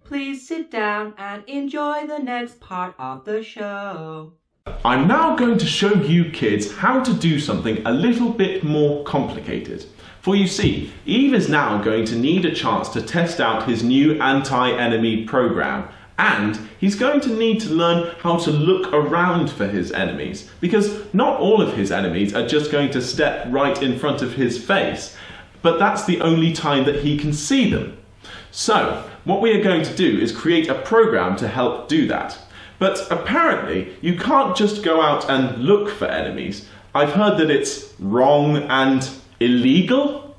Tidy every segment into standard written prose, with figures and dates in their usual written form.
Please sit down and enjoy the next part of the show. I'm now going to show you kids how to do something a little bit more complicated. For you see, Eve is now going to need a chance to test out his new anti-enemy program, and he's going to need to learn how to look around for his enemies, because not all of his enemies are just going to step right in front of his face, but that's the only time that he can see them. So, what we are going to do is create a program to help do that. But apparently, you can't just go out and look for enemies. I've heard that it's wrong and illegal.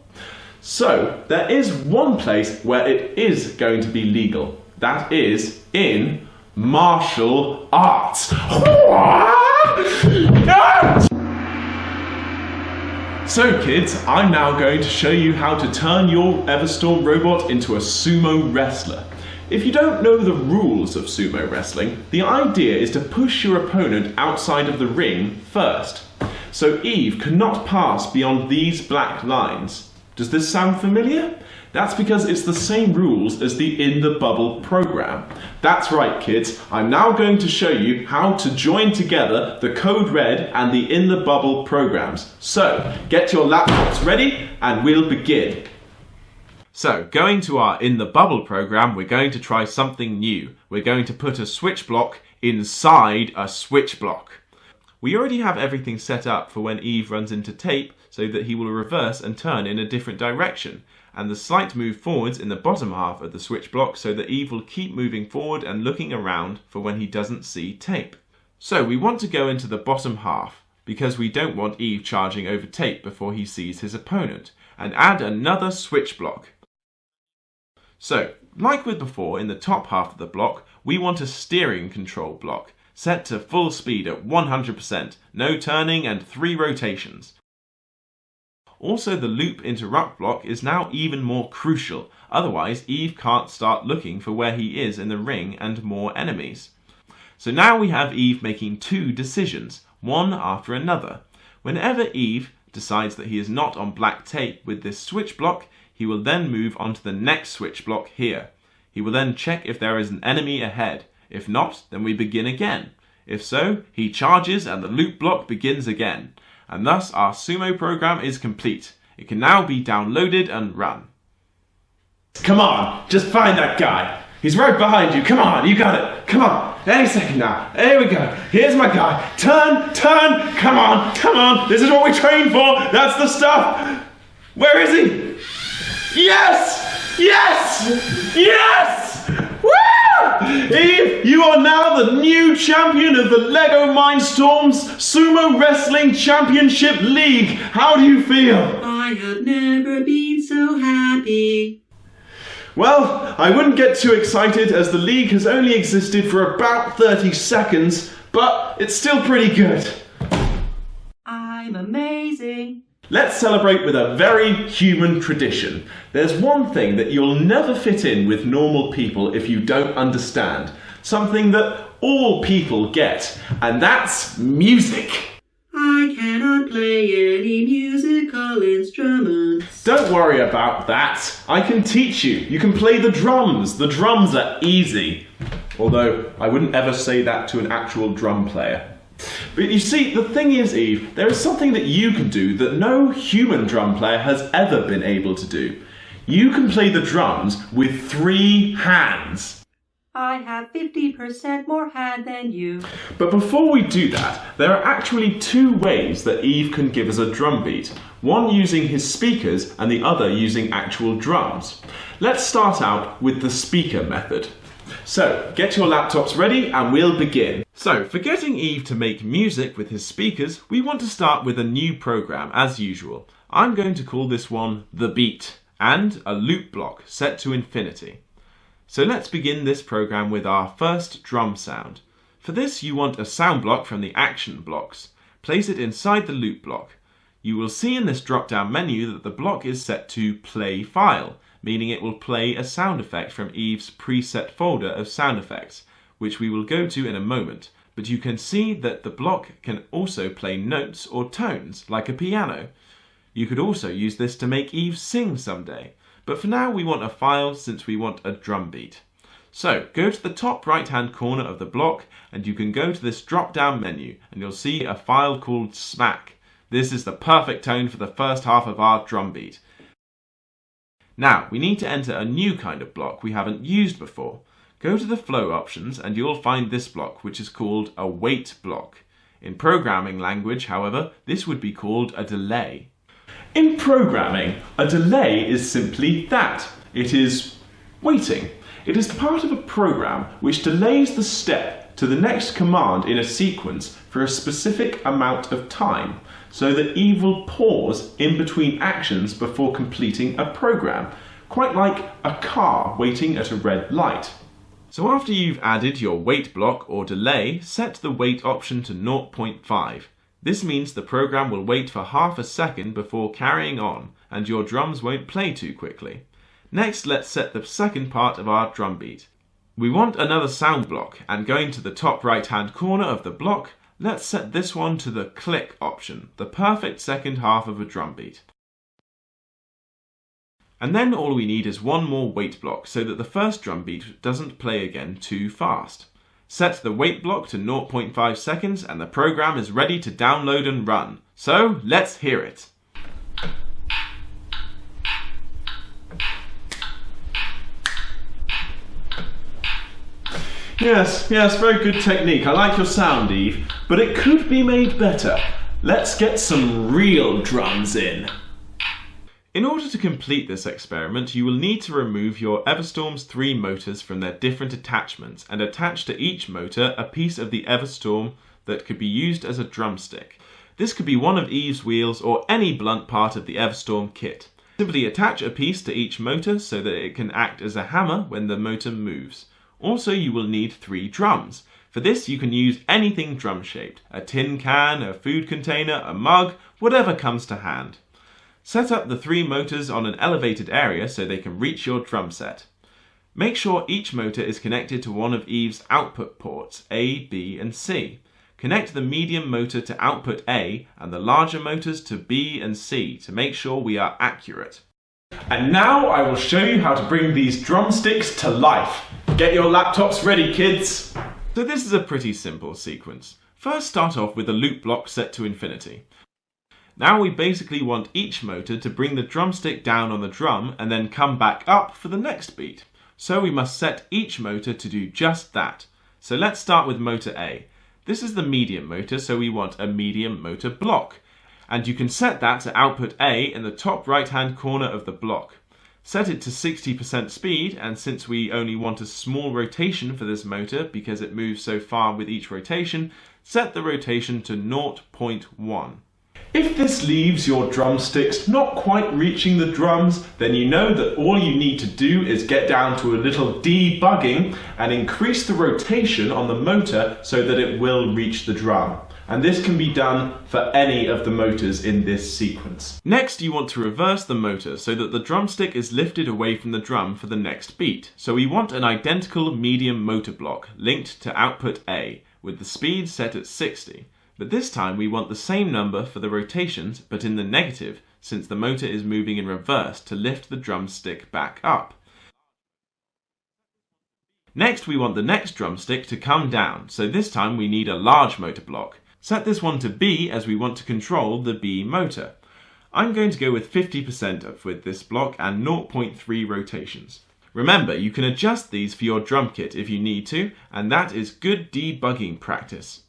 So, there is one place where it is going to be legal. That is in martial arts. So kids, I'm now going to show you how to turn your Everstorm robot into a sumo wrestler. If you don't know the rules of sumo wrestling, the idea is to push your opponent outside of the ring first. So Eve cannot pass beyond these black lines. Does this sound familiar? That's because it's the same rules as the In the Bubble program. That's right kids, I'm now going to show you how to join together the Code Red and the In the Bubble programs. So, get your laptops ready and we'll begin. So, going to our In the Bubble program, we're going to try something new. We're going to put a switch block inside a switch block. We already have everything set up for when Eve runs into tape so that he will reverse and turn in a different direction, and the slight move forwards in the bottom half of the switch block so that Eve will keep moving forward and looking around for when he doesn't see tape. So we want to go into the bottom half because we don't want Eve charging over tape before he sees his opponent, and add another switch block. So, like with before, in the top half of the block, we want a steering control block, set to full speed at 100%, no turning and 3 rotations. Also, the loop interrupt block is now even more crucial, otherwise Eve can't start looking for where he is in the ring and more enemies. So now we have Eve making 2 decisions, one after another. Whenever Eve decides that he is not on black tape with this switch block, he will then move on to the next switch block here. He will then check if there is an enemy ahead. If not, then we begin again. If so, he charges and the loop block begins again. And thus our sumo program is complete. It can now be downloaded and run. Come on, just find that guy. He's right behind you. Come on, you got it. Come on, any second now. There we go. Here's my guy. Turn, turn. Come on, come on. This is what we train for. That's the stuff. Where is he? Yes! Yes! Yes! Woo! Eve, you are now the new champion of the LEGO Mindstorms Sumo Wrestling Championship League. How do you feel? I have never been so happy. Well, I wouldn't get too excited as the league has only existed for about 30 seconds, but it's still pretty good. I'm amazing. Let's celebrate with a very human tradition. There's one thing that you'll never fit in with normal people if you don't understand. Something that all people get, and that's music. I cannot play any musical instruments. Don't worry about that. I can teach you. You can play the drums. The drums are easy. Although, I wouldn't ever say that to an actual drum player. But you see, the thing is, Eve, there is something that you can do that no human drum player has ever been able to do. You can play the drums with 3 hands. I have 50% more hand than you. But before we do that, there are actually 2 ways that Eve can give us a drum beat. One using his speakers and the other using actual drums. Let's start out with the speaker method. So, get your laptops ready and we'll begin. So, for getting Eve to make music with his speakers, we want to start with a new program as usual. I'm going to call this one The Beat, and a loop block set to infinity. So let's begin this program with our first drum sound. For this you want a sound block from the action blocks. Place it inside the loop block. You will see in this drop down menu that the block is set to play file, meaning it will play a sound effect from Eve's preset folder of sound effects, which we will go to in a moment. But you can see that the block can also play notes or tones, like a piano. You could also use this to make Eve sing someday. But for now we want a file since we want a drum beat. So go to the top right hand corner of the block and you can go to this drop down menu and you'll see a file called smack. This is the perfect tone for the first half of our drum beat. Now we need to enter a new kind of block we haven't used before. Go to the flow options and you'll find this block, which is called a wait block. In programming language, however, this would be called a delay. In programming, a delay is simply that. It is waiting. It is part of a program which delays the step to the next command in a sequence for a specific amount of time, so that Eve will pause in between actions before completing a program, quite like a car waiting at a red light. So after you've added your wait block or delay, set the wait option to 0.5. This means the program will wait for half a second before carrying on, and your drums won't play too quickly. Next, let's set the second part of our drum beat. We want another sound block, and going to the top right hand corner of the block, let's set this one to the click option, the perfect second half of a drum beat. And then all we need is one more wait block so that the first drum beat doesn't play again too fast. Set the wait block to 0.5 seconds and the program is ready to download and run. So let's hear it. Yes, very good technique. I like your sound, Eve, but it could be made better. Let's get some real drums in. In order to complete this experiment, you will need to remove your Everstorm's 3 motors from their different attachments and attach to each motor a piece of the Everstorm that could be used as a drumstick. This could be one of Eve's wheels or any blunt part of the Everstorm kit. Simply attach a piece to each motor so that it can act as a hammer when the motor moves. Also, you will need 3 drums. For this, you can use anything drum-shaped, a tin can, a food container, a mug, whatever comes to hand. Set up the 3 motors on an elevated area so they can reach your drum set. Make sure each motor is connected to one of Eve's output ports, A, B and C. Connect the medium motor to output A and the larger motors to B and C to make sure we are accurate. And now I will show you how to bring these drumsticks to life. Get your laptops ready, kids! So this is a pretty simple sequence. First start off with a loop block set to infinity. Now we basically want each motor to bring the drumstick down on the drum and then come back up for the next beat. So we must set each motor to do just that. So let's start with motor A. This is the medium motor, so we want a medium motor block. And you can set that to output A in the top right hand corner of the block. Set it to 60% speed, and since we only want a small rotation for this motor because it moves so far with each rotation, set the rotation to 0.1. If this leaves your drumsticks not quite reaching the drums, then you know that all you need to do is get down to a little debugging and increase the rotation on the motor so that it will reach the drum. And this can be done for any of the motors in this sequence. Next, you want to reverse the motor so that the drumstick is lifted away from the drum for the next beat. So we want an identical medium motor block linked to output A with the speed set at 60. But this time we want the same number for the rotations but in the negative, since the motor is moving in reverse to lift the drumstick back up. Next, we want the next drumstick to come down, so this time we need a large motor block. Set this one to B as we want to control the B motor. I'm going to go with 50% with this block and 0.3 rotations. Remember, you can adjust these for your drum kit if you need to, and that is good debugging practice.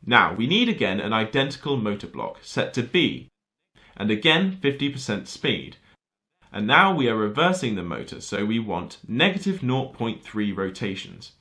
Now, we need again an identical motor block set to B, and again 50% speed. And now we are reversing the motor, so we want negative 0.3 rotations.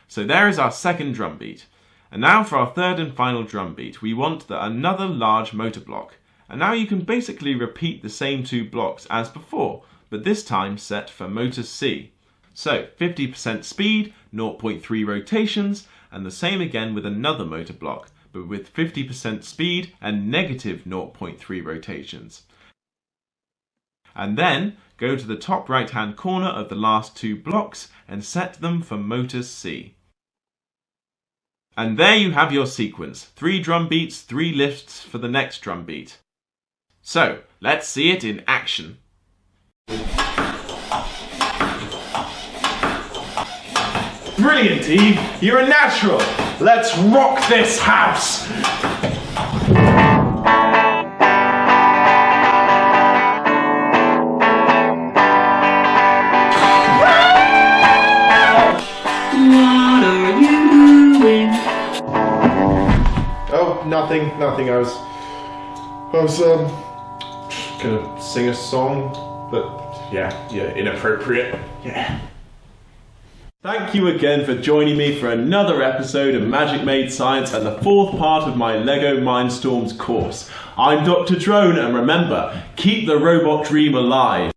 So there is our second drum beat. And now for our third and final drum beat, we want another large motor block. And now you can basically repeat the same 2 blocks as before, but this time set for motor C. So 50% speed, 0.3 rotations, and the same again with another motor block, but with 50% speed and negative 0.3 rotations. And then go to the top right hand corner of the last 2 blocks and set them for motor C. And there you have your sequence. 3 drum beats, 3 lifts for the next drum beat. So, let's see it in action. Brilliant, Eve. You're a natural. Let's rock this house. What are you doing? Oh, nothing. I was gonna sing a song, but yeah, inappropriate. Yeah. Thank you again for joining me for another episode of Magic Made Science and the fourth part of my LEGO Mindstorms course. I'm Dr. Drone, and remember, keep the robot dream alive.